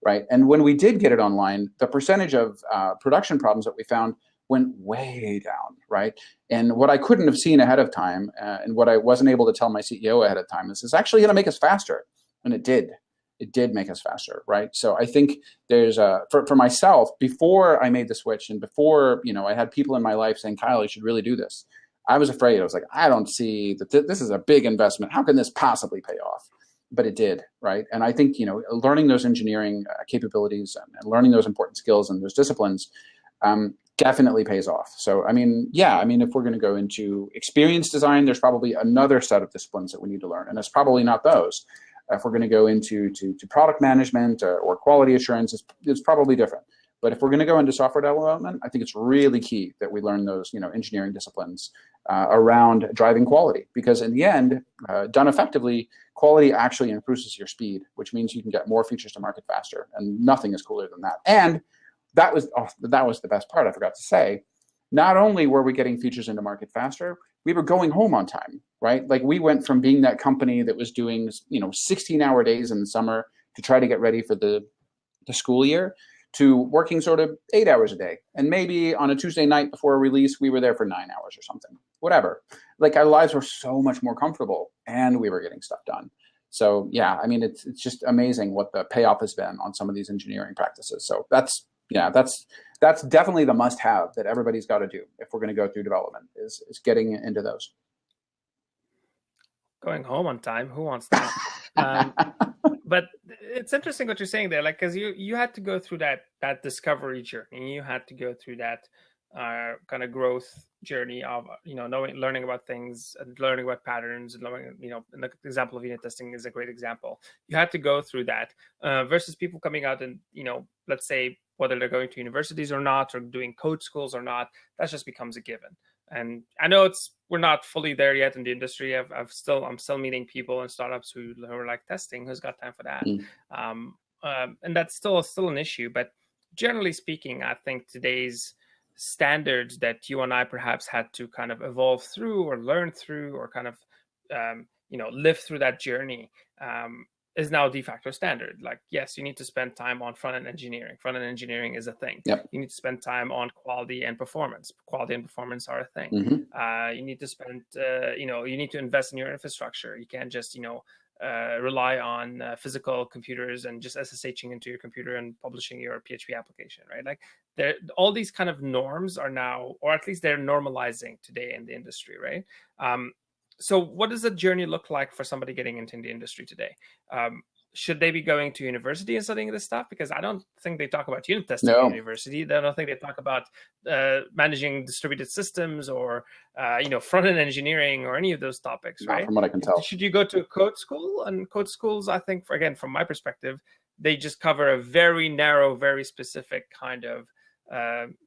right? And when we did get it online, the percentage of production problems that we found went way down, right? And what I couldn't have seen ahead of time, and what I wasn't able to tell my CEO ahead of time, is it's actually going to make us faster. And it did. It did make us faster, right? So I think there's for myself, before I made the switch, and before, you know, I had people in my life saying, Kyle, you should really do this, I was afraid. I was like, I don't see that this is a big investment. How can this possibly pay off? But it did, right? And I think, you know, learning those engineering capabilities and learning those important skills and those disciplines definitely pays off. So, I mean, yeah, I mean, if we're going to go into experience design, there's probably another set of disciplines that we need to learn, and it's probably not those. If we're going to go into product management or quality assurance, it's probably different. But if we're going to go into software development, I think it's really key that we learn those, you know, engineering disciplines around driving quality, because in the end, done effectively, quality actually improves your speed, which means you can get more features to market faster, and nothing is cooler than that. And that was the best part, I forgot to say. Not only were we getting features into market faster, we were going home on time, right? Like, we went from being that company that was doing, you know, 16-hour days in the summer to try to get ready for the school year, to working sort of 8 hours a day. And maybe on a Tuesday night before a release, we were there for 9 hours or something, whatever. Like, our lives were so much more comfortable, and we were getting stuff done. So yeah, I mean, it's just amazing what the payoff has been on some of these engineering practices. So that's definitely the must-have that everybody's got to do if we're going to go through development, is getting into those. Going home on time, who wants that? But it's interesting what you're saying there, like, because you had to go through that discovery journey. You had to go through that kind of growth journey of, you know, learning about things and learning about patterns and learning, you know, and the example of unit testing is a great example. You had to go through that versus people coming out and, you know, let's say whether they're going to universities or not, or doing code schools or not, that just becomes a given. And I know we're not fully there yet in the industry. I'm still meeting people in startups who are like, testing, who's got time for that? And that's still an issue. But generally speaking, I think today's standards that you and I perhaps had to kind of evolve through or learn through or kind of you know, live through that journey is now de facto standard. Like, yes, you need to spend time on front-end engineering. Front-end engineering is a thing. Yep. You need to spend time on quality and performance. Quality and performance are a thing. You need to spend, you know, you need to invest in your infrastructure. You can't just, you know, rely on physical computers and just SSHing into your computer and publishing your PHP application, right? Like, all these kind of norms are now, or at least they're normalizing today in the industry, right? So what does the journey look like for somebody getting into the industry today? should they be going to university and studying this stuff? Because I don't think they talk about unit testing in No, university. I don't think they talk about managing distributed systems or front end engineering or any of those topics, not right? from what I can tell. Should you go to a code school? And code schools, I think, again, from my perspective, they just cover a very narrow, very specific kind of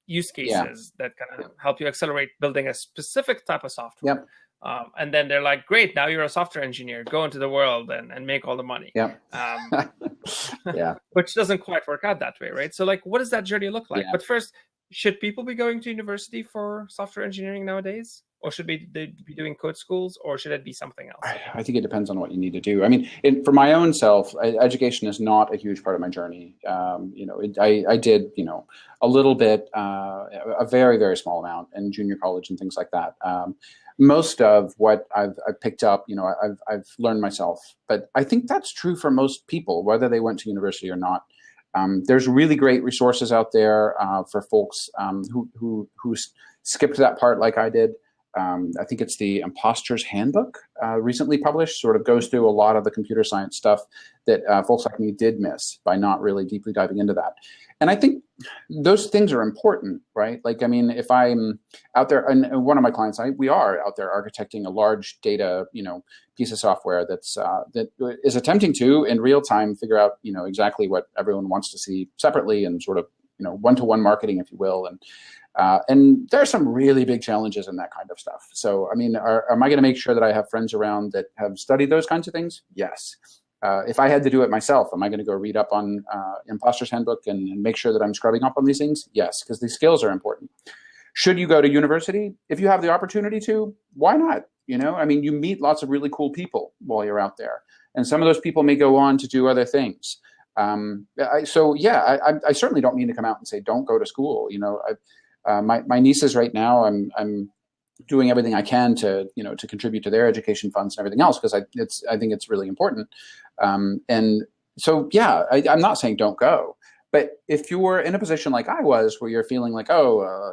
use cases that kind of help you accelerate building a specific type of software. Yep. And then they're like, great, now you're a software engineer, go into the world and make all the money. Yep. Yeah. Which doesn't quite work out that way, right? So like, what does that journey look like? Yeah. But first, should people be going to university for software engineering nowadays? Or should they be doing code schools, or should it be something else? I think it depends on what you need to do. I mean, for my own self, education is not a huge part of my journey. I did, a little bit, a very, very small amount in junior college and things like that. Most of what I've picked up, I've learned myself. But I think that's true for most people, whether they went to university or not. There's really great resources out there for folks who skipped that part like I did. I think it's the Imposter's Handbook, recently published, sort of goes through a lot of the computer science stuff that folks like me did miss by not really deeply diving into that. And I think those things are important, right? Like, I mean, if I'm out there, and one of my clients, we are out there architecting a large data, piece of software that is attempting to, in real time, figure out, exactly what everyone wants to see separately and sort of, one-to-one marketing, if you will. And there are some really big challenges in that kind of stuff. So, I mean, am I going to make sure that I have friends around that have studied those kinds of things? Yes. If I had to do it myself, am I going to go read up on Imposter's Handbook and make sure that I'm scrubbing up on these things? Yes, because these skills are important. Should you go to university? If you have the opportunity to, why not? I mean, you meet lots of really cool people while you're out there. And some of those people may go on to do other things. I certainly don't mean to come out and say, don't go to school. My nieces right now, I'm doing everything I can to contribute to their education funds and everything else, because I think it's really important. And so, I'm not saying don't go, but if you were in a position like I was, where you're feeling like,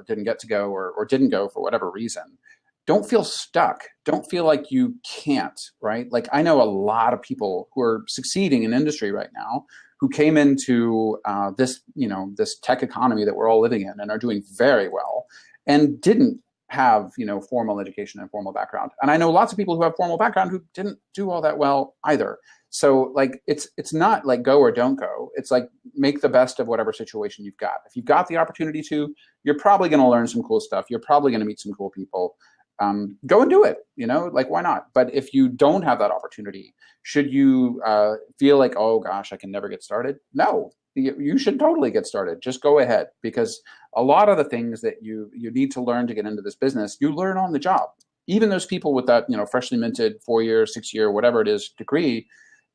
didn't get to go or didn't go for whatever reason, don't feel stuck. Don't feel like you can't, right? Like, I know a lot of people who are succeeding in industry right now who came into this tech economy that we're all living in and are doing very well and didn't have, formal education and formal background. And I know lots of people who have formal background who didn't do all that well either. So like, it's not like go or don't go. It's like, make the best of whatever situation you've got. If you've got the opportunity to, you're probably going to learn some cool stuff. You're probably going to meet some cool people. Go and do it, like, why not? But if you don't have that opportunity, should you feel like, oh gosh, I can never get started? No, you should totally get started. Just go ahead, because a lot of the things that you need to learn to get into this business, you learn on the job. Even those people with that, freshly minted 4-year, 6-year, whatever it is degree,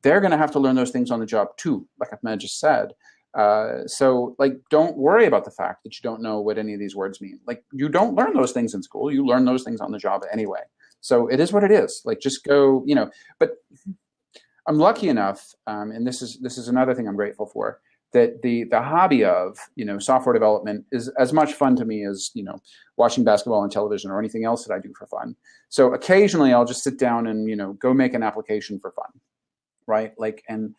they're going to have to learn those things on the job too, like Ahmed just said. So like, don't worry about the fact that you don't know what any of these words mean. Like, you don't learn those things in school. You learn those things on the job anyway. So it is what it is. Like, just go, but I'm lucky enough, and this is another thing I'm grateful for, that the hobby of, software development is as much fun to me as, watching basketball on television or anything else that I do for fun. So occasionally I'll just sit down and, go make an application for fun. Right. Like, and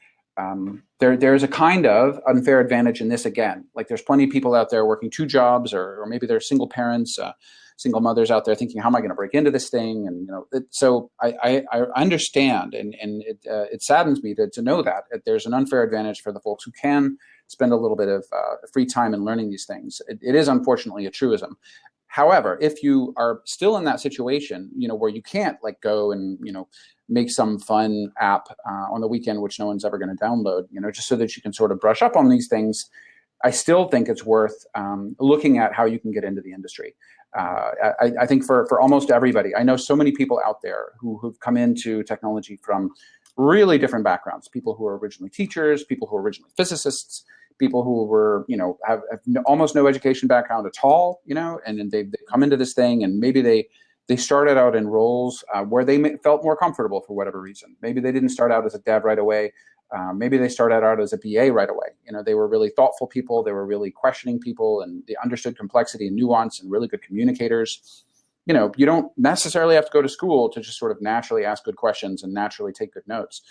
there's a kind of unfair advantage in this again. Like, there's plenty of people out there working 2 jobs, or maybe they're single parents, single mothers out there thinking, how am I going to break into this thing? And, so I understand, and it saddens me to know that there's an unfair advantage for the folks who can spend a little bit of free time in learning these things. It is unfortunately a truism. However, if you are still in that situation, where you can't like go and, make some fun app on the weekend, which no one's ever going to download, just so that you can sort of brush up on these things, I still think it's worth looking at how you can get into the industry. I think for almost everybody, I know so many people out there who've come into technology from really different backgrounds, people who are originally teachers, people who are originally physicists, people who were, have almost no education background at all, and then they come into this thing, and maybe they started out in roles where they felt more comfortable for whatever reason. Maybe they didn't start out as a dev right away. Maybe they started out as a BA right away. They were really thoughtful people. They were really questioning people, and they understood complexity and nuance, and really good communicators. You don't necessarily have to go to school to just sort of naturally ask good questions and naturally take good notes.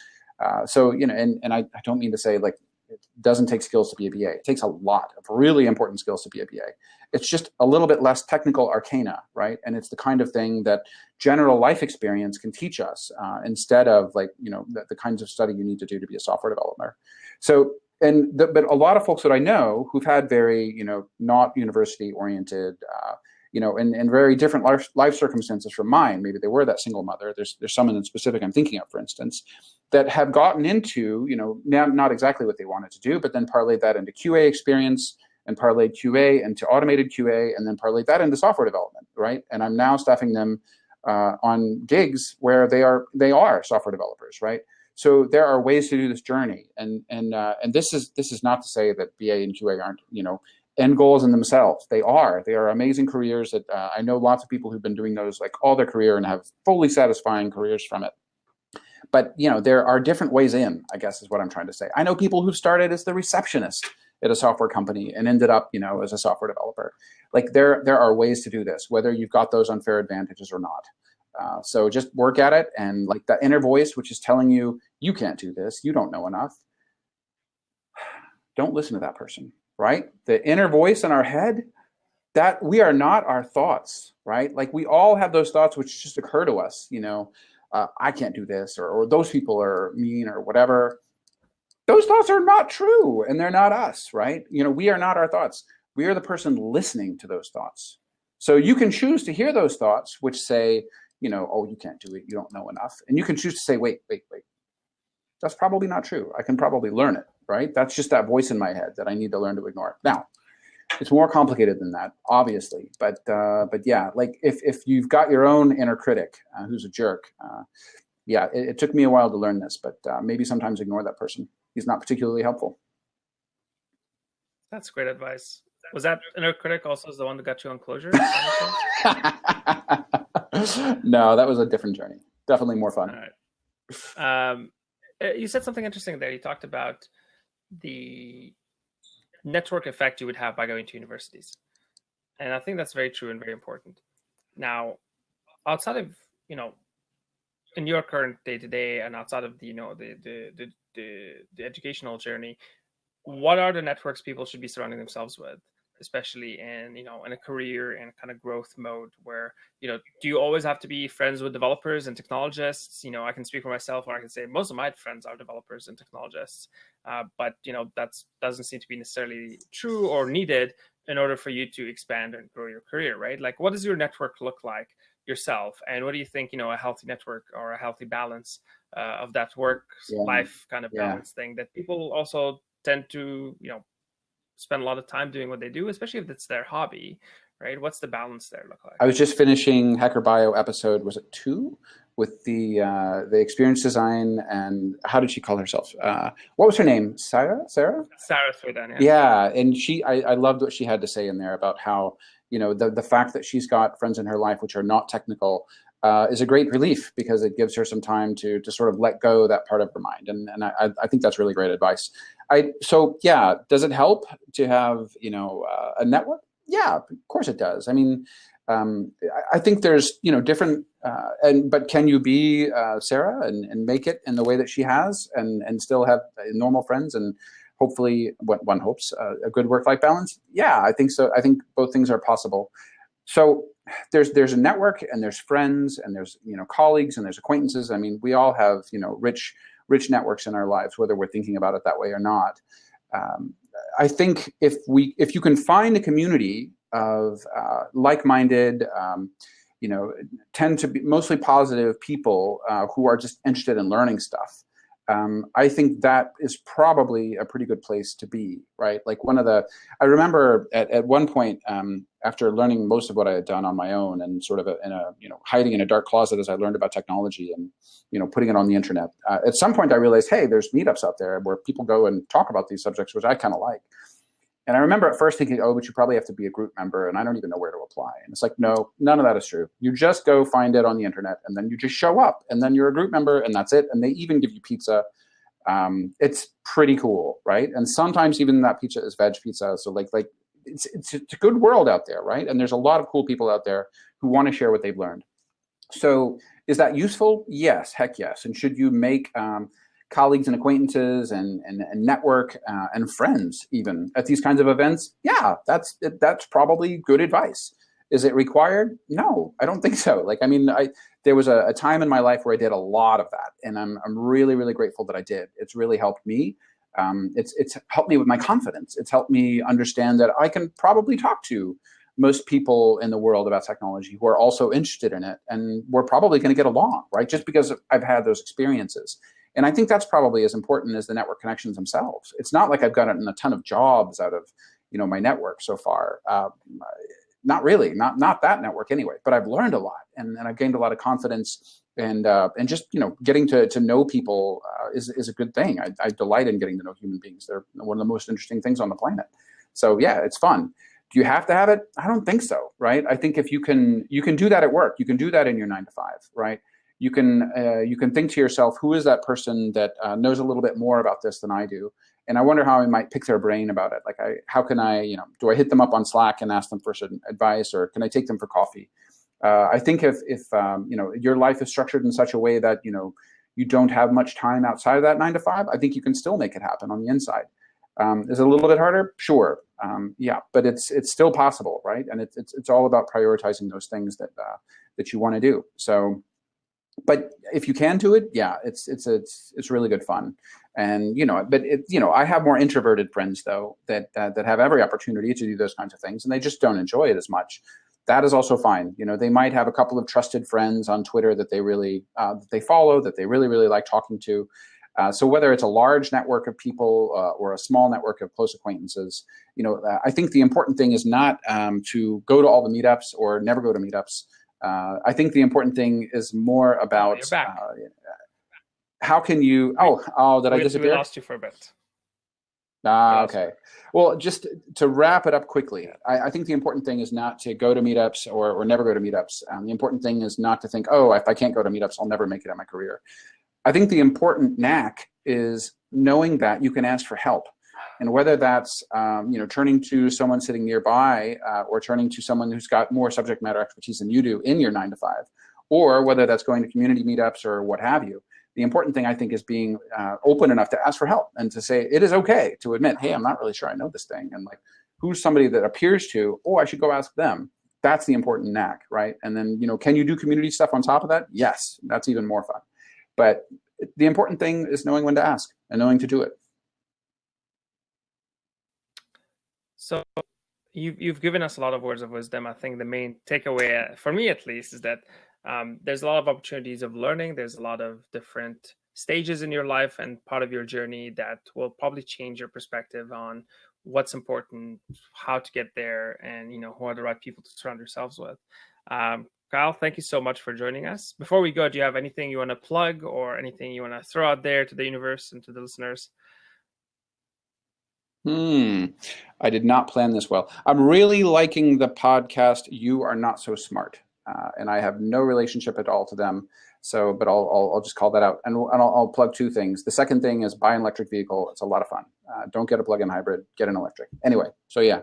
So, and I don't mean to say like it doesn't take skills to be a BA. It takes a lot of really important skills to be a BA. It's just a little bit less technical arcana, right? And it's the kind of thing that general life experience can teach us instead of like, the kinds of study you need to do to be a software developer. So, but a lot of folks that I know who've had very, not university oriented, in very different life circumstances from mine. Maybe they were that single mother. There's someone in specific I'm thinking of, for instance, that have gotten into, not exactly what they wanted to do, but then parlayed that into QA experience and parlayed QA into automated QA and then parlayed that into software development, right? And I'm now staffing them on gigs where they are software developers, right? So there are ways to do this journey, and this is not to say that BA and QA aren't end goals in themselves. They are amazing careers that I know lots of people who've been doing those like all their career and have fully satisfying careers from it. But there are different ways in, I guess is what I'm trying to say. I know people who started as the receptionist at a software company and ended up as a software developer. Like there are ways to do this, whether you've got those unfair advantages or not. So just work at it, and like that inner voice which is telling you you can't do this, you don't know enough, don't listen to that person. Right? The inner voice in our head, that we are not our thoughts, right? Like we all have those thoughts which just occur to us, I can't do this, or those people are mean or whatever. Those thoughts are not true and they're not us, right? We are not our thoughts. We are the person listening to those thoughts. So you can choose to hear those thoughts which say, oh, you can't do it, you don't know enough. And you can choose to say, wait. That's probably not true. I can probably learn it, right? That's just that voice in my head that I need to learn to ignore. Now, it's more complicated than that, obviously. But yeah, like if you've got your own inner critic who's a jerk, it took me a while to learn this, but maybe sometimes ignore that person. He's not particularly helpful. That's great advice. Was that inner critic also the one that got you on Closure? No, that was a different journey. Definitely more fun. All right. You said something interesting there. You talked about the network effect you would have by going to universities. And I think that's very true and very important. Now, outside of, in your current day-to-day and outside of the educational journey, what are the networks people should be surrounding themselves with, especially in a career and kind of growth mode where, do you always have to be friends with developers and technologists? I can speak for myself, or I can say most of my friends are developers and technologists, but that doesn't seem to be necessarily true or needed in order for you to expand and grow your career, right? Like, what does your network look like yourself? And what do you think, a healthy network or a healthy balance of that work-life kind of balance thing that people also tend to, spend a lot of time doing what they do, especially if it's their hobby, right? What's the balance there look like? I was just finishing Hacker Bio episode, was it 2? With the experience design, and how did she call herself? What was her name? Sarah Sweden, yeah. And I loved what she had to say in there about how, the fact that she's got friends in her life which are not technical is a great relief, because it gives her some time to sort of let go that part of her mind. And I think that's really great advice. So yeah, does it help to have, a network? Yeah, of course it does. I mean, I think there's, different, but can you be Sarah and make it in the way that she has and still have normal friends and hopefully what one hopes a good work-life balance? Yeah, I think so. I think both things are possible. So there's a network, and there's friends, and there's colleagues, and there's acquaintances. I mean, we all have rich networks in our lives, whether we're thinking about it that way or not. I think if you can find a community of like-minded, tend to be mostly positive people who are just interested in learning stuff, I think that is probably a pretty good place to be, right? Like I remember at one point, after learning most of what I had done on my own and sort of hiding in a dark closet as I learned about technology and, putting it on the internet, at some point I realized, hey, there's meetups out there where people go and talk about these subjects, which I kind of like. And I remember at first thinking, oh, but you probably have to be a group member, and I don't even know where to apply. And it's like, no, none of that is true. You just go find it on the internet, and then you just show up, and then you're a group member, and that's it. And they even give you pizza. It's pretty cool, right? And sometimes even that pizza is veg pizza. So like it's a good world out there, right? And there's a lot of cool people out there who want to share what they've learned. So is that useful? Yes, heck yes. And should you make colleagues and acquaintances and network and friends even at these kinds of events, yeah, that's probably good advice. Is it required? No, I don't think so. Like, I mean, there was a time in my life where I did a lot of that, and I'm really, really grateful that I did. It's really helped me. It's helped me with my confidence. It's helped me understand that I can probably talk to most people in the world about technology who are also interested in it, and we're probably going to get along, right? Just because I've had those experiences. And I think that's probably as important as the network connections themselves. It's not like I've gotten a ton of jobs out of, my network so far. Not really, not that network anyway. But I've learned a lot, and I've gained a lot of confidence, and just getting to know people is a good thing. I delight in getting to know human beings. They're one of the most interesting things on the planet. So yeah, it's fun. Do you have to have it? I don't think so, right? I think if you can do that at work, you can do that in your 9 to 5, right? You can think to yourself, who is that person that knows a little bit more about this than I do? And I wonder how I might pick their brain about it. Like, how can I, do I hit them up on Slack and ask them for some advice, or can I take them for coffee? I think if your life is structured in such a way that you don't have much time outside of that 9 to 5, I think you can still make it happen on the inside. Is it a little bit harder? Sure. Yeah, but it's still possible, right? And it's all about prioritizing those things that you want to do. So, but if you can do it, yeah, it's really good fun. And I have more introverted friends though that have every opportunity to do those kinds of things, and they just don't enjoy it as much. That is also fine. They might have a couple of trusted friends on Twitter that they really they follow, that they really, really like talking to. So whether it's a large network of people or a small network of close acquaintances, I think the important thing is not to go to all the meetups or never go to meetups. I think the important thing is more about how can you. Did I disappear? We lost you for a bit. Okay. Well, just to wrap it up quickly, I think the important thing is not to go to meetups or never go to meetups. The important thing is not to think, if I can't go to meetups, I'll never make it in my career. I think the important knack is knowing that you can ask for help. And whether that's turning to someone sitting nearby or turning to someone who's got more subject matter expertise than you do in your 9 to 5, or whether that's going to community meetups or what have you, the important thing I think is being open enough to ask for help and to say it is okay to admit, hey, I'm not really sure I know this thing. And like, who's somebody that appears to, I should go ask them. That's the important knack, right? And then, can you do community stuff on top of that? Yes, that's even more fun. But the important thing is knowing when to ask and knowing to do it. So you've given us a lot of words of wisdom. I think the main takeaway, for me at least, is that there's a lot of opportunities of learning. There's a lot of different stages in your life and part of your journey that will probably change your perspective on what's important, how to get there, and who are the right people to surround yourselves with. Kyle, thank you so much for joining us. Before we go, do you have anything you want to plug or anything you want to throw out there to the universe and to the listeners? I did not plan this well. I'm really liking the podcast You Are Not So Smart, and I have no relationship at all to them. So, but I'll just call that out, and I'll plug 2 things. The second thing is buy an electric vehicle. It's a lot of fun. Don't get a plug-in hybrid. Get an electric. Anyway, so yeah,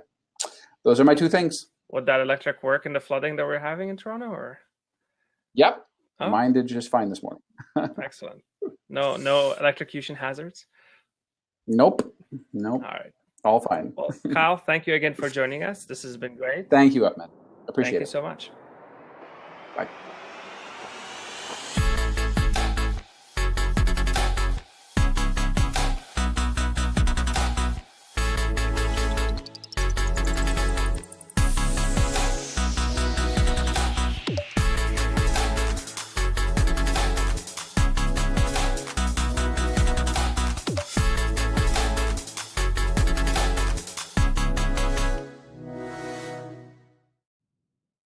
those are my 2 things. Would that electric work in the flooding that we're having in Toronto, or? Yep, mine did just fine this morning. Excellent. No electrocution hazards. Nope. All right. All fine. Well, Kyle, thank you again for joining us. This has been great. Thank you, Ahmed. Appreciate it. Thank you so much. Bye.